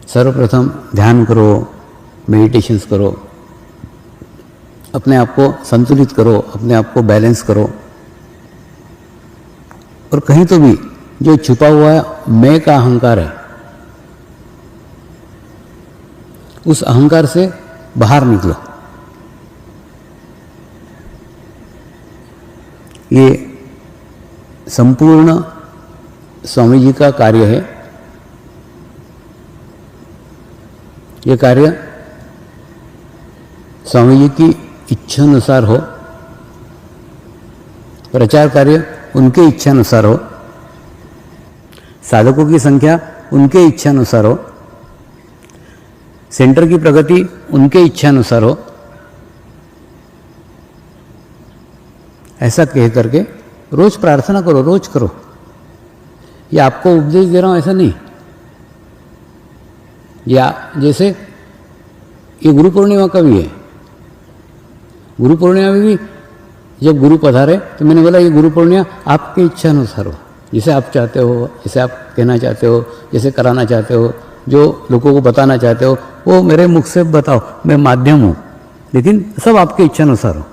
सर्वप्रथम ध्यान करो, मेडिटेशंस करो, अपने आप को संतुलित करो, अपने आप को बैलेंस करो। और कहीं तो भी जो छुपा हुआ मैं का अहंकार है, उस अहंकार से बाहर निकलो। ये संपूर्ण स्वामी जी का कार्य है। ये कार्य स्वामी जी की इच्छानुसार हो, प्रचार कार्य उनके इच्छानुसार हो, साधकों की संख्या उनके इच्छानुसार हो, सेंटर की प्रगति उनके इच्छानुसार हो, ऐसा कह करके रोज प्रार्थना करो, रोज करो। ये आपको उपदेश दे रहा हूं ऐसा नहीं। या जैसे ये गुरु पूर्णिमा का भी है। गुरु पूर्णिमा में भी जब गुरु पधारे तो मैंने बोला ये गुरु पूर्णिमा आपकी इच्छा अनुसार हो, जैसे आप चाहते हो, जैसे आप कहना चाहते हो, जैसे कराना चाहते हो, जो लोगों को बताना चाहते हो वो मेरे मुख से बताओ, मैं माध्यम हूँ, लेकिन सब आपकी इच्छा अनुसार हो,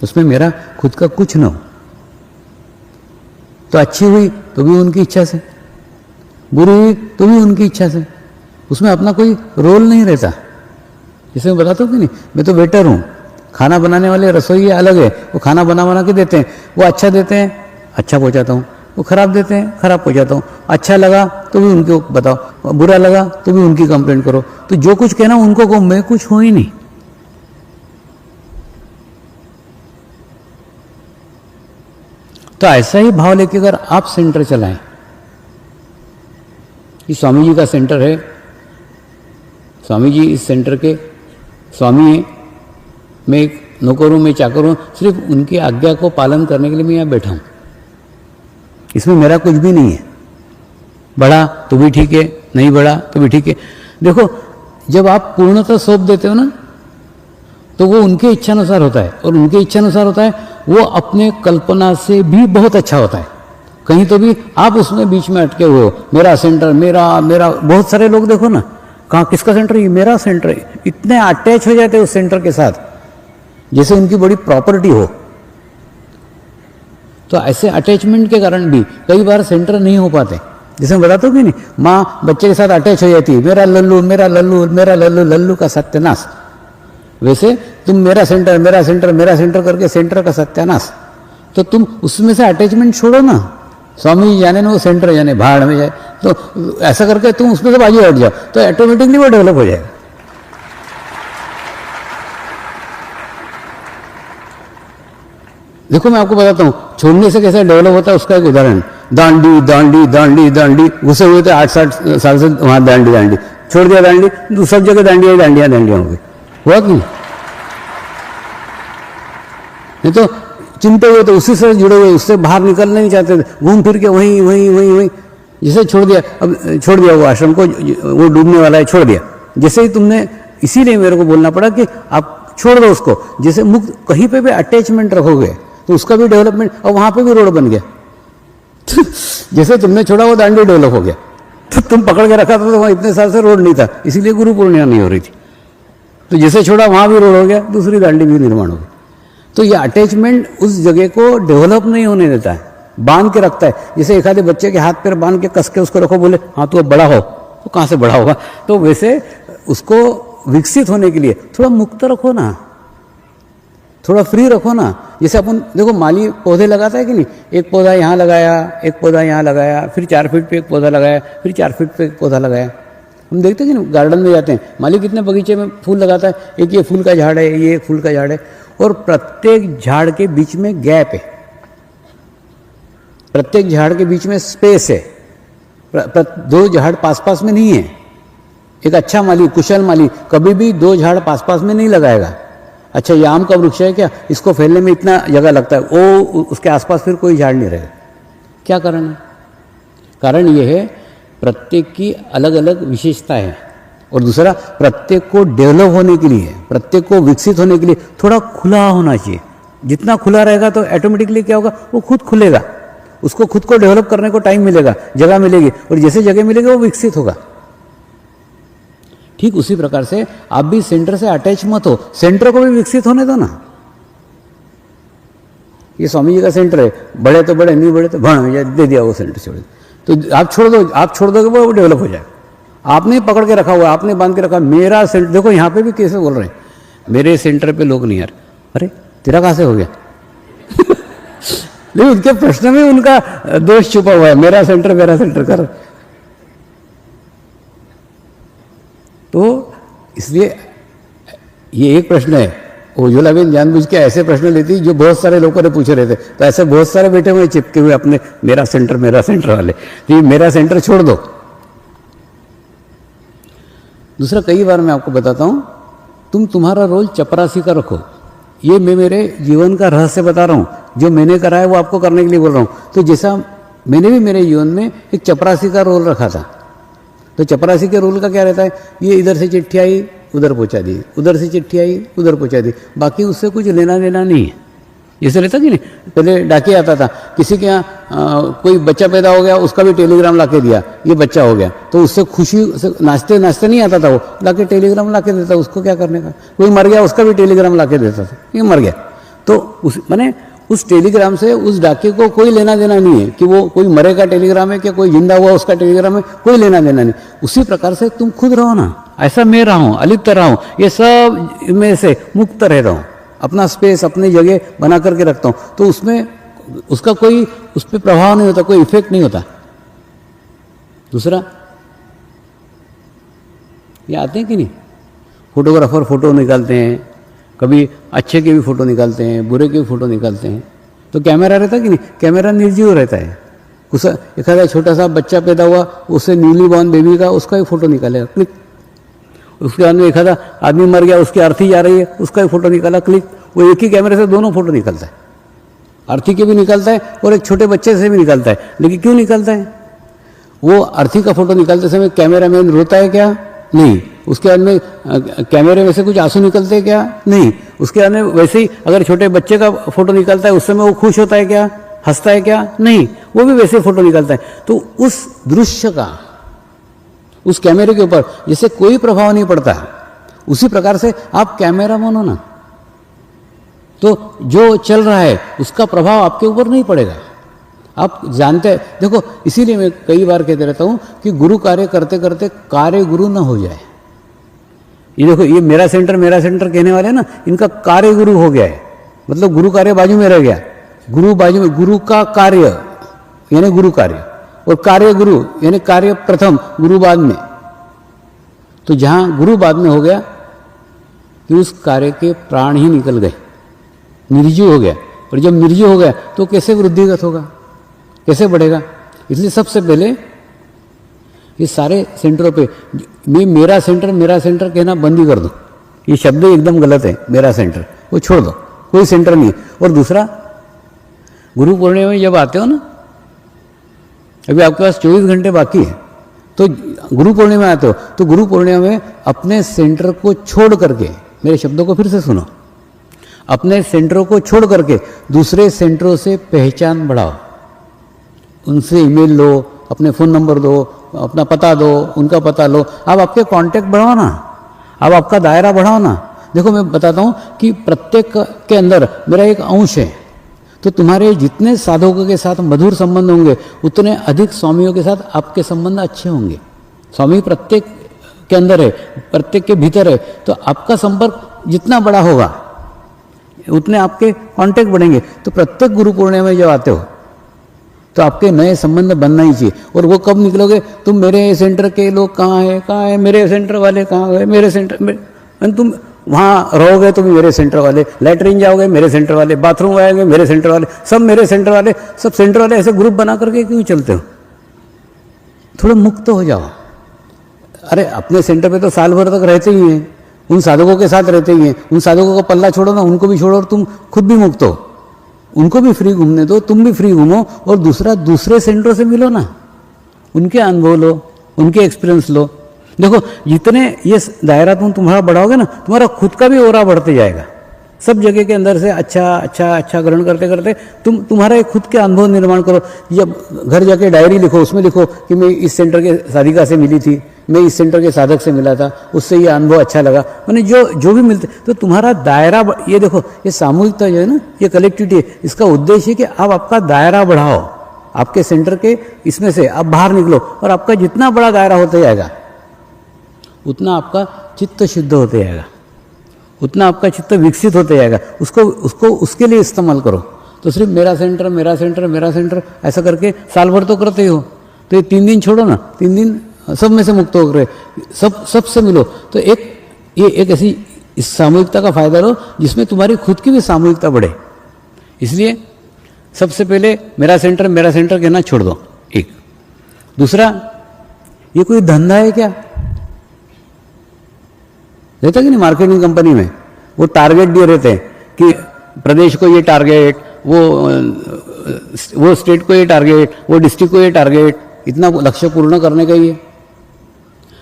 उसमें मेरा खुद का कुछ न हो। तो अच्छी हुई तो भी उनकी इच्छा से, बुरी हुई तो भी उनकी इच्छा से, उसमें अपना कोई रोल नहीं रहता। जैसे मैं बताता हूँ कि नहीं, मैं तो वेटर हूँ, खाना बनाने वाले रसोई अलग है, वो खाना बना के देते हैं, वो अच्छा देते हैं, अच्छा पहुँचाता हूँ, वो खराब देते हैं, खराब पहुँचाता हूँ। अच्छा लगा तो भी उनको बताओ, बुरा लगा तो भी उनकी कंप्लेंट करो। तो जो कुछ कहना उनको कहो, मैं कुछ हूँ ही नहीं। तो ऐसा ही भाव लेके अगर आप सेंटर चलाएं, ये स्वामी जी का सेंटर है, स्वामी जी इस सेंटर के स्वामी हैं, मैं एक नौकर हूँ, मैं चाकर हूँ, सिर्फ उनकी आज्ञा को पालन करने के लिए मैं यहाँ बैठा हूँ। इसमें मेरा कुछ भी नहीं है। बढ़ा तो भी ठीक है, नहीं बढ़ा तो भी ठीक है। देखो, जब आप पूर्णतः सौंप देते हो ना, तो वो उनके इच्छानुसार होता है, और उनके इच्छानुसार होता है वो अपने कल्पना से भी बहुत अच्छा होता है। कहीं तो भी आप उसमें बीच में अटके हुए हो, मेरा सेंटर, मेरा मेरा। बहुत सारे लोग देखो ना, कहाँ किसका सेंटर, ये मेरा सेंटर है, इतने अटैच हो जाते हैं उस सेंटर के साथ जैसे उनकी बड़ी प्रॉपर्टी हो। तो ऐसे अटैचमेंट के कारण भी कई बार सेंटर नहीं हो पाते। जैसे मैं बताता हूँ कि नहीं, माँ बच्चे के साथ अटैच हो जाती है, मेरा लल्लू मेरा लल्लू मेरा लल्लू, लल्लू का सत्यानाश। वैसे तुम मेरा सेंटर मेरा सेंटर मेरा सेंटर करके सेंटर का सत्यानाश। तो तुम उसमें से अटैचमेंट छोड़ो ना, स्वामी जी जाने ना वो सेंटर जाने, भाड़ में जाए, तो ऐसा करके तुम उसमें से बाजू हट जाओ, तो ऑटोमेटिकली वो डेवलप हो जाएगा। देखो मैं आपको बताता हूँ छोड़ने से कैसे डेवलप होता है, उसका एक उदाहरण। दांडी दांडी दांडी दांडी घुसे हुए थे 8-7 साल से वहां, दांडी दांडी छोड़ दिया, दांडी तो सब जगह दांडियां दांडियां दांडियां हो गई, हुआ कि नहीं? तो चिंते हुए तो उसी से जुड़े हुए, उससे बाहर निकलना नहीं चाहते थे, घूम फिर के वहीं वहीं वहीं वहीं। जैसे छोड़ दिया, अब छोड़ दिया वो आश्रम को, वो डूबने वाला है, छोड़ दिया। जैसे ही तुमने, इसीलिए मेरे को बोलना पड़ा कि आप छोड़ दो उसको। जैसे मुक्त कहीं पे भी अटैचमेंट रखोगे तो उसका भी डेवलपमेंट, और वहां पे भी रोड बन गया। जैसे तुमने छोड़ा वो दांडी डेवलप हो गया, तो तुम पकड़ के रखा था तो वहां इतने साल से रोड नहीं था, इसीलिए गुरु पूर्णिमा नहीं हो रही थी। तो जैसे छोड़ा वहां भी रोड हो गया, दूसरी दांडी भी निर्माण हो गई। तो ये अटैचमेंट उस जगह को डेवलप नहीं होने देता है, बांध के रखता है। जैसे एक आधे बच्चे के हाथ पैर बांध के कस के उसको रखो, बोले हाँ तू अब बड़ा हो, तो कहाँ से बड़ा होगा? तो वैसे उसको विकसित होने के लिए थोड़ा मुक्त रखो ना, थोड़ा फ्री रखो ना। जैसे अपन देखो माली पौधे लगाता है कि नहीं, एक पौधा यहाँ लगाया, एक पौधा यहाँ लगाया, फिर 4 फीट पे एक पौधा लगाया, फिर 4 फीट पे एक पौधा लगाया। हम देखते हैं कि नहीं, गार्डन में जाते हैं, माली कितने बगीचे में फूल लगाता है, एक ये फूल का झाड़ है, ये एक फूल का झाड़ है, और प्रत्येक झाड़ के बीच में गैप है, प्रत्येक झाड़ के बीच में स्पेस है। 2 झाड़ पास पास में नहीं है। एक अच्छा माली, कुशल माली कभी भी 2 झाड़ पास पास में नहीं लगाएगा। अच्छा ये आम का वृक्ष है क्या, इसको फैलने में इतना जगह लगता है, वो उसके आसपास फिर कोई झाड़ नहीं रहेगा। क्या कारण है? कारण ये है प्रत्येक की अलग अलग विशेषता है, और दूसरा प्रत्येक को डेवलप होने के लिए, प्रत्येक को विकसित होने के लिए थोड़ा खुला होना चाहिए। जितना खुला रहेगा तो ऑटोमेटिकली क्या होगा, वो खुद खुलेगा, उसको खुद को डेवलप करने को टाइम मिलेगा, जगह मिलेगी, और जैसे जगह मिलेगी वो विकसित होगा। ठीक उसी प्रकार से आप भी सेंटर से अटैच मत हो, सेंटर को भी विकसित होने दो ना। ये स्वामी जी का सेंटर है, बड़े तो बड़े, नहीं बड़े तो भण दे दिया वो सेंटर छोड़, तो आप छोड़ दो, आप छोड़ दोगे वो डेवलप हो जाएगा। आपने पकड़ के रखा हुआ, आपने बांध के रखा मेरा सेंटर। देखो यहाँ पे भी कैसे बोल रहे हैं, मेरे सेंटर पे लोग नहीं आ रहे। अरे तेरा कहाँ से हो गया? लेकिन उनके प्रश्न में उनका दोष छुपा हुआ है, मेरा सेंटर कर। तो इसलिए ये एक प्रश्न है, उज्ज्वलाबेन जानबूझ के ऐसे प्रश्न लेती जो बहुत सारे लोगों ने पूछे रहते, तो ऐसे बहुत सारे बैठे हुए चिपके हुए अपने मेरा सेंटर वाले, तो मेरा सेंटर छोड़ दो। दूसरा, कई बार मैं आपको बताता हूं, तुम्हारा रोल चपरासी का रखो। ये मैं मेरे जीवन का रहस्य बता रहा हूं, जो मैंने करा है वो आपको करने के लिए बोल रहा हूं। तो जैसा मैंने भी मेरे जीवन में एक चपरासी का रोल रखा था, तो चपरासी के रोल का क्या रहता है, ये इधर से चिट्ठी आई उधर पहुंचा दी, उधर से चिट्ठी आई उधर पहुंचा दी, बाकी उससे कुछ लेना देना नहीं है। जैसे रहता कि नहीं, पहले डाके आता था, किसी के यहाँ कोई बच्चा पैदा हो गया, उसका भी टेलीग्राम लाके दिया, ये बच्चा हो गया, तो उससे खुशी से नाचते नाचते नहीं आता था, वो लाके टेलीग्राम लाके देता, उसको क्या करने का। कोई मर गया, उसका भी टेलीग्राम लाके देता था, ये मर गया, तो उस माने उस टेलीग्राम से उस डाके को कोई लेना देना नहीं है कि वो कोई मरे का टेलीग्राम है कि कोई जिंदा हुआ उसका टेलीग्राम है, कोई लेना देना नहीं। उसी प्रकार से तुम खुद रहो ना, ऐसा मैं रहा हूँ, अलिप्त रहा हूँ, ये सब में से मुक्त रहता हूँ, अपना स्पेस अपनी जगह बना करके रखता हूँ, तो उसमें उसका कोई उस पर प्रभाव नहीं होता, कोई इफेक्ट नहीं होता। दूसरा, ये आते हैं कि नहीं, फोटोग्राफर फोटो निकालते हैं, कभी अच्छे के भी फोटो निकालते हैं, बुरे के भी फोटो निकालते हैं, तो कैमरा रहता है कि नहीं, कैमरा निर्जीव रहता है। कुछ एखादा छोटा सा बच्चा पैदा हुआ, उससे न्यूली बॉर्न बेबी का उसका भी फोटो निकालेगा, क्लिक। उसके बाद में एखादा आदमी मर गया, उसकी अर्थी जा रही है, उसका भी फोटो निकाला, क्लिक। वो एक ही कैमरे से दोनों फोटो निकलता है, अर्थी के भी निकलता है और एक छोटे बच्चे से भी निकलता है। लेकिन क्यों निकलता है? वो अर्थी का फोटो निकालते समय कैमरामैन रोता है क्या? नहीं। उसके बाद में कैमरे में से कुछ आंसू निकलते हैं क्या? नहीं। उसके बाद में वैसे ही अगर छोटे बच्चे का फोटो निकलता है, उस समय वो खुश होता है क्या, हंसता है क्या? नहीं, वो भी वैसे फोटो निकलता है। तो उस दृश्य का उस कैमरे के ऊपर जैसे कोई प्रभाव नहीं पड़ता, उसी प्रकार से आप कैमरामैन हो ना, तो जो चल रहा है उसका प्रभाव आपके ऊपर नहीं पड़ेगा। आप जानते हैं, देखो इसीलिए मैं कई बार कहते रहता हूं कि गुरु कार्य करते करते कार्य गुरु ना हो जाए। ये देखो, ये मेरा सेंटर कहने वाले ना, इनका कार्य गुरु हो गया है, मतलब गुरु कार्य बाजू में रह गया। गुरु बाजू में, गुरु का कार्य यानी गुरु कार्य, और कार्य गुरु यानी कार्य प्रथम, गुरु बाद में। तो जहां गुरु बाद में हो गया कि उस कार्य के प्राण ही निकल गए, निर्जीव हो गया। और जब निर्जीव हो गया तो कैसे वृद्धिगत होगा, कैसे बढ़ेगा? इसलिए सबसे पहले ये सारे सेंटरों पे मैं मेरा सेंटर कहना बंद ही कर दो। ये शब्द एकदम गलत है, मेरा सेंटर वो छोड़ दो, कोई सेंटर नहीं है। और दूसरा, गुरु पूर्णिमा में जब आते हो ना, अभी आपके पास 24 घंटे बाकी है, तो गुरु पूर्णिमा आते हो, तो गुरु पूर्णिमा में अपने सेंटर को छोड़ करके, मेरे शब्दों को फिर से सुनो, अपने सेंटरों को छोड़ करके दूसरे सेंटरों से पहचान बढ़ाओ। उनसे ईमेल लो, अपने फ़ोन नंबर दो, अपना पता दो, उनका पता लो, आप आपके कांटेक्ट बढ़ाओ ना, आप आपका दायरा बढ़ाओ ना। देखो मैं बताता हूँ कि प्रत्येक के अंदर मेरा एक अंश है, तो तुम्हारे जितने साधकों के साथ मधुर संबंध होंगे, उतने अधिक स्वामियों के साथ आपके संबंध अच्छे होंगे। स्वामी प्रत्येक के अंदर है, प्रत्येक के भीतर है, तो आपका संपर्क जितना बड़ा होगा उतने आपके कांटेक्ट बढ़ेंगे। तो प्रत्येक गुरु पूर्णिमा में जब आते हो तो आपके नए संबंध बनना ही चाहिए। और वो कब निकलोगे? तुम मेरे सेंटर के लोग कहाँ है, मेरे सेंटर वाले कहाँ है, मेरे सेंटर में, तुम वहाँ रहोगे तो भी मेरे सेंटर वाले, लैटरिन जाओगे मेरे सेंटर वाले, बाथरूम आएंगे मेरे सेंटर वाले, सब मेरे सेंटर वाले, सब सेंटर वाले। ऐसे ग्रुप बना करके क्यों चलते हो? थोड़ा मुक्त हो जाओ। अरे अपने सेंटर पे तो साल भर तक रहते ही हैं, उन साधकों के साथ रहते ही हैं, उन साधकों का पल्ला छोड़ो ना, उनको भी छोड़ो और तुम खुद भी मुक्त हो, उनको भी फ्री घूमने दो, तुम भी फ्री घूमो। और दूसरे सेंटरों से मिलो ना, उनके अनुभव लो, उनके एक्सपीरियंस लो। देखो जितने ये दायरा तुम्हारा बढ़ाओगे ना, तुम्हारा खुद का भी ओरा बढ़ते जाएगा। सब जगह के अंदर से अच्छा ग्रहण करते करते तुम्हारा एक खुद के अनुभव निर्माण करो। जब घर जाके डायरी लिखो, उसमें लिखो कि मैं इस सेंटर के साधिका से मिली थी, मैं इस सेंटर के साधक से मिला था, उससे ये अनुभव अच्छा लगा, मैंने जो भी मिलते, तो तुम्हारा दायरा, ये देखो ये सामूहिकता जो है ना, ये कलेक्टिविटी है, इसका उद्देश्य है कि आप आपका दायरा बढ़ाओ, आपके सेंटर के इसमें से आप बाहर निकलो, और आपका जितना बड़ा दायरा होता जाएगा उतना आपका चित्त शुद्ध होते जाएगा, उतना आपका चित्त विकसित होते जाएगा। उसको उसके लिए इस्तेमाल करो। तो सिर्फ मेरा सेंटर मेरा सेंटर मेरा सेंटर ऐसा करके साल भर तो करते ही हो, तो ये 3 दिन छोड़ो ना, 3 दिन सब में से मुक्त हो गए, सबसे मिलो। तो एक ऐसी इस सामूहिकता का फायदा लो जिसमें तुम्हारी खुद की भी सामूहिकता बढ़े। इसलिए सबसे पहले मेरा सेंटर कहना छोड़ दो, एक। दूसरा, ये कोई धंधा है क्या? रहता कि नहीं मार्केटिंग कंपनी में वो टारगेट दिए रहते हैं कि प्रदेश को ये टारगेट, वो स्टेट को ये टारगेट, वो डिस्ट्रिक्ट को ये टारगेट, इतना लक्ष्य पूर्ण करने का ही है।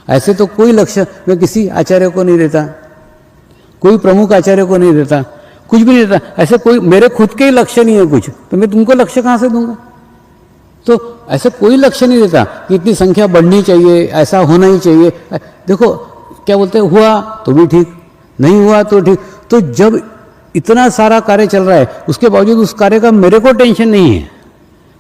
ऐसे तो कोई लक्ष्य मैं किसी आचार्य को नहीं देता, कोई प्रमुख आचार्य को नहीं देता, कुछ भी नहीं देता। ऐसे कोई मेरे खुद के ही लक्ष्य नहीं है कुछ, तो मैं तुमको लक्ष्य कहाँ से दूंगा? तो ऐसे कोई लक्ष्य नहीं देता कि इतनी संख्या बढ़नी चाहिए, ऐसा होना ही चाहिए। देखो क्या बोलते हैं, हुआ तो भी ठीक, नहीं हुआ तो ठीक। तो जब इतना सारा कार्य चल रहा है, उसके बावजूद उस कार्य का मेरे को टेंशन नहीं है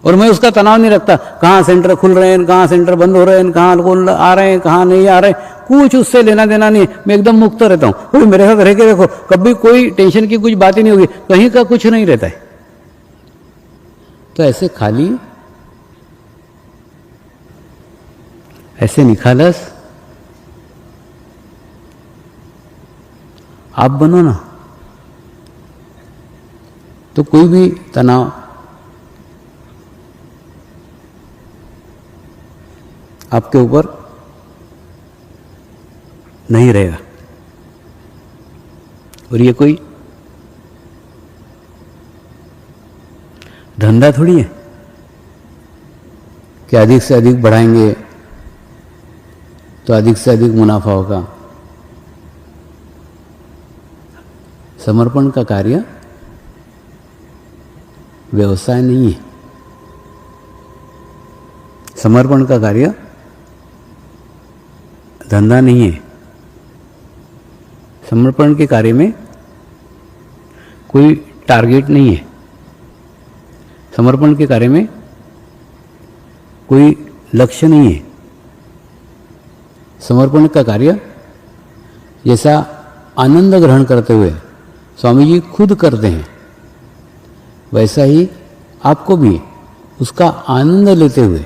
और मैं उसका तनाव नहीं रखता, कहाँ सेंटर खुल रहे हैं, कहाँ सेंटर बंद हो रहे हैं, कहाँ लोग आ रहे हैं, कहाँ नहीं आ रहे हैं, कुछ उससे लेना देना नहीं। मैं एकदम मुक्त रहता हूँ। कोई मेरे साथ रह के देखो, कभी कोई टेंशन की कुछ बात ही नहीं होगी, कहीं का कुछ नहीं रहता है। तो ऐसे खाली, ऐसे निखालस आप बनो ना, तो कोई भी तनाव आपके ऊपर नहीं रहेगा। और ये कोई धंधा थोड़ी है कि अधिक से अधिक बढ़ाएंगे तो अधिक से अधिक मुनाफा होगा। समर्पण का कार्य व्यवसाय नहीं है। समर्पण का कार्य धंधा नहीं है। समर्पण के कार्य में कोई टारगेट नहीं है। समर्पण के कार्य में कोई लक्ष्य नहीं है। समर्पण का कार्य जैसा आनंद ग्रहण करते हुए स्वामी जी खुद करते हैं, वैसा ही आपको भी उसका आनंद लेते हुए,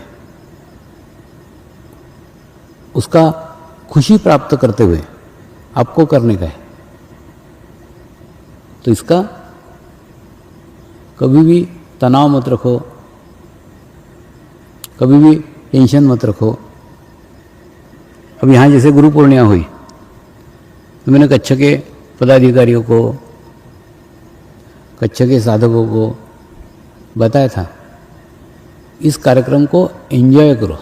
उसका खुशी प्राप्त करते हुए आपको करने का है। तो इसका कभी भी तनाव मत रखो, कभी भी टेंशन मत रखो। अब यहाँ जैसे गुरु पूर्णिमा हुई तो मैंने कच्छ के पदाधिकारियों को, कच्छ के साधकों को बताया था, इस कार्यक्रम को एंजॉय करो।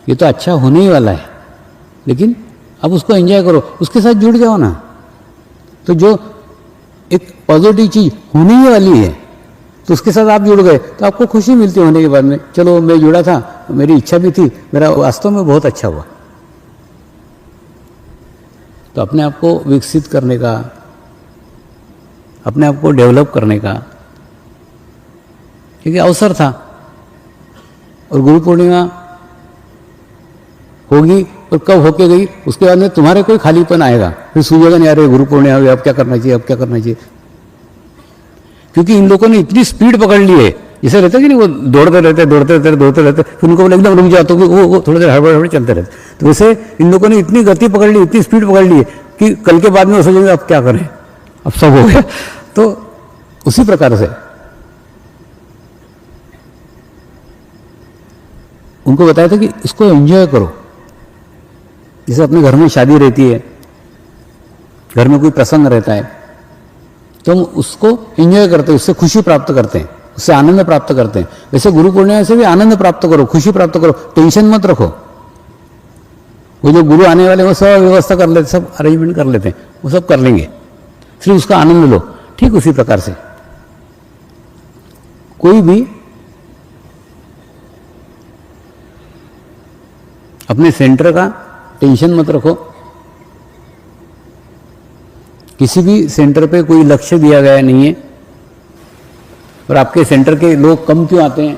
ये तो अच्छा होने ही वाला है, लेकिन अब उसको एंजॉय करो, उसके साथ जुड़ जाओ ना। तो जो एक पॉजिटिव चीज़ होने ही वाली है, तो उसके साथ आप जुड़ गए तो आपको खुशी मिलती होने के बाद में, चलो मैं जुड़ा था, मेरी इच्छा भी थी, मेरा वास्तव में बहुत अच्छा हुआ। तो अपने आप को विकसित करने का, अपने आप को डेवलप करने का क्योंकि अवसर था। और गुरु पूर्णिमा होगी और कब होके गई, उसके बाद में तुम्हारे कोई खालीपन आएगा, फिर सूझेगा नहीं अरे गुरु पूर्णिमा हुई, अब क्या करना चाहिए, अब क्या करना चाहिए। क्योंकि इन लोगों ने इतनी स्पीड पकड़ ली है, जैसे रहता कि नहीं वो दौड़ते रहते, फिर उनको बोले एकदम रुक जाओ, तो वो थोड़ी देर हड़बड़ चलते रहते। तो वैसे इन लोगों ने इतनी गति पकड़ ली, इतनी स्पीड पकड़ ली है कि कल के बाद में वो सोचेंगे अब क्या करें, अब सब हो गया। तो उसी प्रकार से उनको बताया था कि इसको एंजॉय करो। जैसे अपने घर में शादी रहती है, घर में कोई प्रसंग रहता है, तो हम उसको एंजॉय करते हैं, उससे खुशी प्राप्त करते हैं, उससे आनंद प्राप्त करते हैं। वैसे गुरु पूर्णिमा से भी आनंद प्राप्त करो, खुशी प्राप्त करो, टेंशन मत रखो। वो जो गुरु आने वाले वो सब व्यवस्था कर लेते, सब अरेंजमेंट कर लेते हैं, वो सब कर लेंगे, सिर्फ उसका आनंद लो। ठीक उसी प्रकार से कोई भी अपने सेंटर का टेंशन मत रखो। किसी भी सेंटर पे कोई लक्ष्य दिया गया नहीं है। और आपके सेंटर के लोग कम क्यों आते हैं?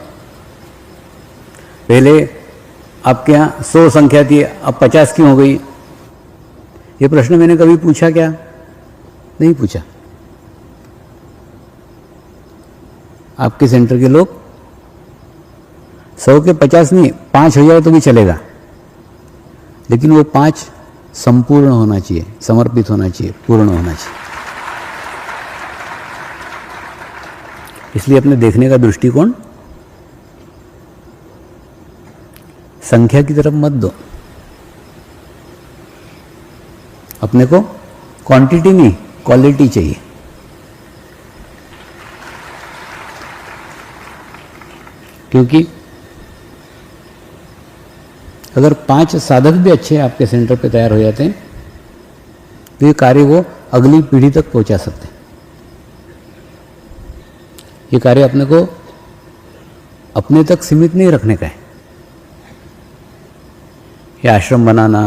पहले आपके यहाँ 100 संख्या थी, अब 50 क्यों हो गई? ये प्रश्न मैंने कभी पूछा क्या? नहीं पूछा। आपके सेंटर के लोग 100 के 50 नहीं, 5 हो जाए तो भी चलेगा, लेकिन वो 5 संपूर्ण होना चाहिए, समर्पित होना चाहिए, पूर्ण होना चाहिए। इसलिए अपने देखने का दृष्टिकोण संख्या की तरफ मत दो। अपने को क्वांटिटी नहीं, क्वालिटी चाहिए। क्योंकि अगर 5 साधक भी अच्छे आपके सेंटर पे तैयार हो जाते हैं तो ये कार्य को अगली पीढ़ी तक पहुंचा सकते हैं। ये कार्य अपने को अपने तक सीमित नहीं रखने का है। ये आश्रम बनाना,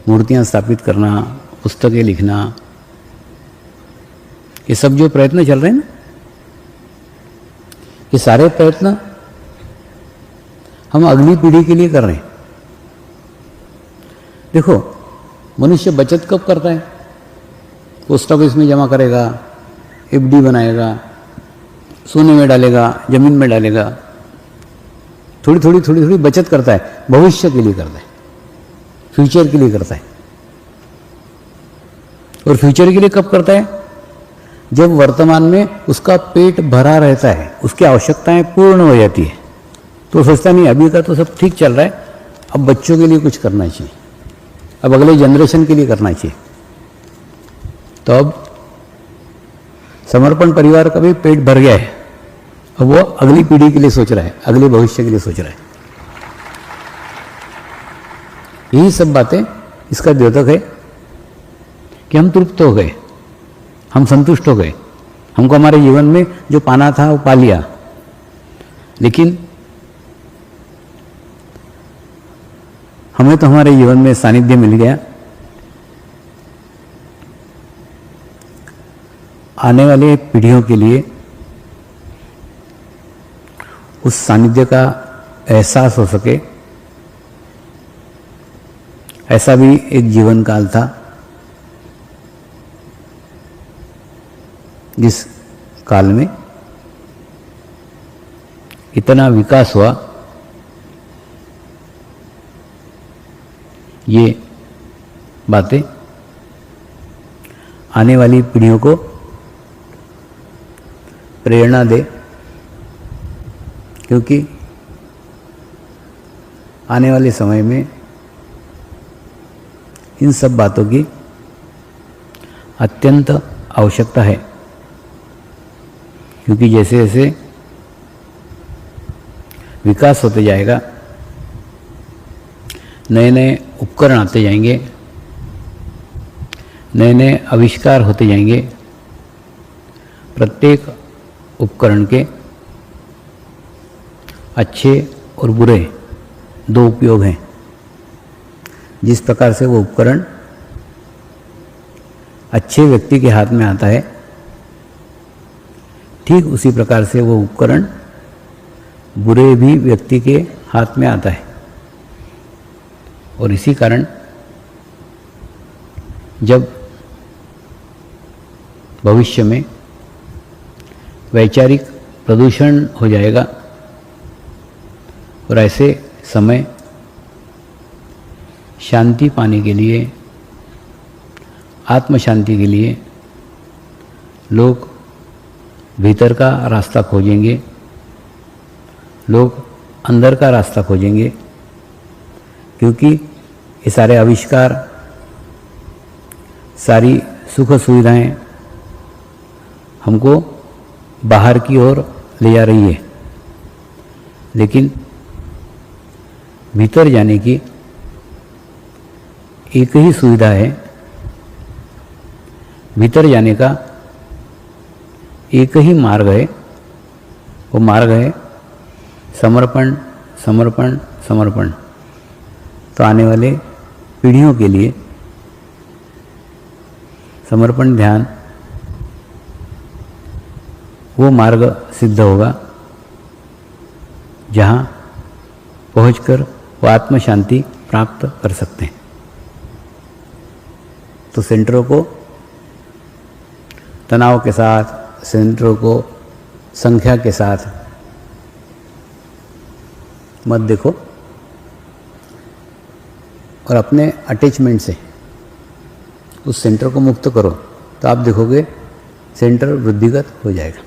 मूर्तियां स्थापित करना, पुस्तकें लिखना, ये सब जो प्रयत्न चल रहे हैं ना, ये सारे प्रयत्न हम अगली पीढ़ी के लिए कर रहे हैं। देखो, मनुष्य बचत कब करता है? पोस्ट ऑफिस में जमा करेगा, एफडी बनाएगा, सोने में डालेगा, जमीन में डालेगा, थोड़ी थोड़ी बचत करता है, भविष्य के लिए करता है, फ्यूचर के लिए करता है। और फ्यूचर के लिए कब करता है? जब वर्तमान में उसका पेट भरा रहता है, उसकी आवश्यकताएं पूर्ण हो जाती है, तो सोचता नहीं अभी का तो सब ठीक चल रहा है, अब बच्चों के लिए कुछ करना चाहिए, अब अगले जनरेशन के लिए करना चाहिए। तो अब समर्पण परिवार का भी पेट भर गया है, अब वो अगली पीढ़ी के लिए सोच रहा है, अगले भविष्य के लिए सोच रहा है। यही सब बातें इसका द्योतक है कि हम तृप्त हो गए, हम संतुष्ट हो गए, हमको हमारे जीवन में जो पाना था वो पा लिया। लेकिन हमें तो हमारे जीवन में सानिध्य मिल गया, आने वाले पीढ़ियों के लिए उस सानिध्य का एहसास हो सके, ऐसा भी एक जीवन काल था जिस काल में इतना विकास हुआ। ये बातें आने वाली पीढ़ियों को प्रेरणा दे, क्योंकि आने वाले समय में इन सब बातों की अत्यंत आवश्यकता है। क्योंकि जैसे जैसे विकास होते जाएगा, नए नए उपकरण आते जाएंगे, नए नए आविष्कार होते जाएंगे। प्रत्येक उपकरण के अच्छे और बुरे 2 उपयोग हैं। जिस प्रकार से वो उपकरण अच्छे व्यक्ति के हाथ में आता है, ठीक उसी प्रकार से वो उपकरण बुरे भी व्यक्ति के हाथ में आता है। और इसी कारण जब भविष्य में वैचारिक प्रदूषण हो जाएगा और ऐसे समय शांति पाने के लिए, आत्म शांति के लिए लोग भीतर का रास्ता खोजेंगे, लोग अंदर का रास्ता खोजेंगे। क्योंकि ये सारे आविष्कार, सारी सुख सुविधाएं हमको बाहर की ओर ले जा रही है, लेकिन भीतर जाने की एक ही सुविधा है, भीतर जाने का एक ही मार्ग है। वो मार्ग है समर्पण, समर्पण, समर्पण, तो आने वाले पीढ़ियों के लिए समर्पण ध्यान वो मार्ग सिद्ध होगा जहाँ पहुंचकर वो आत्म शांति प्राप्त कर सकते हैं। तो सेंटरों को तनाव के साथ, सेंटरों को संख्या के साथ मत देखो और अपने अटैचमेंट से उस सेंटर को मुक्त करो, तो आप देखोगे सेंटर वृद्धिगत हो जाएगा।